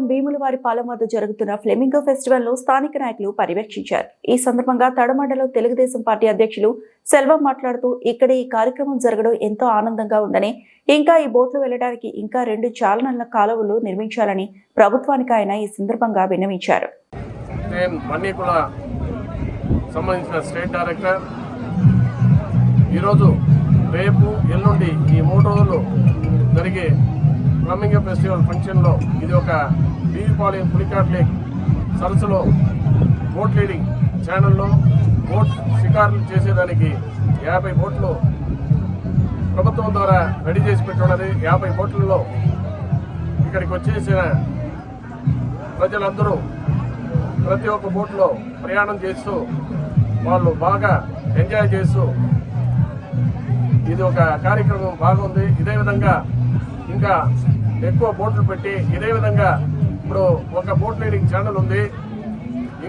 భీములవారిపాలెం వద్ద జరుగుతున్న flamingo festival లో స్థానిక నాయకులు పర్యవేక్షించారు. ఈ సందర్భంగా తడమండలం తెలుగుదేశం పార్టీ అధ్యక్షులు సెల్వం మాట్లాడుతూ ఇక్కడ ఈ కార్యక్రమం జరగడం ఎంతో ఆనందంగా ఉందని, ఇంకా ఈ బోట్లు వెళ్లడానికి ఇంకా 2 చాలనల కాలువలు నిర్మించాలని ప్రభుత్వానికి ఆయన ఈ సందర్భంగా విన్నవించారు. సంబంధించిన స్టేట్ డైరెక్టర్ ఈరోజు రేపు ఎల్లుండి ఈ 3 రోజులు జరిగే ఫ్లెమింగో ఫెస్టివల్ ఫంక్షన్లో ఇది ఒక బీవిపాలెం పులికాట్ లేక్ సరస్సులో బోట్ లీడింగ్ ఛానల్లో బోట్ షికారులు చేసేదానికి 50 బోట్లు ప్రభుత్వం ద్వారా రెడీ చేసి పెట్టున్నది. 50 బోట్లలో ఇక్కడికి వచ్చేసిన ప్రజలందరూ ప్రతి ఒక్క బోట్లో ప్రయాణం చేస్తూ వాళ్ళు బాగా ఎంజాయ్ చేస్తూ ఇది ఒక కార్యక్రమం బాగుంది. ఇదే విధంగా ఇంకా ఎక్కువ బోట్లు పెట్టి ఇదే విధంగా ఇప్పుడు ఒక బోట్ రైడింగ్ ఛానల్ ఉంది,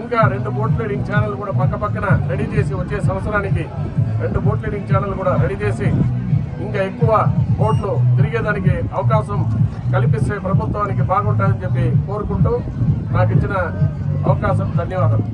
ఇంకా 2 బోట్ రైడింగ్ ఛానల్ కూడా పక్కన రెడీ చేసి వచ్చే సంవత్సరానికి 2 బోట్ రైడింగ్ ఛానల్ కూడా రెడీ చేసి ఇంకా ఎక్కువ బోట్లు తిరిగేదానికి అవకాశం కల్పిస్తే ప్రభుత్వానికి బాగుంటుందని చెప్పి కోరుకుంటూ నాకు ఇచ్చిన అవకాశం ధన్యవాదాలు.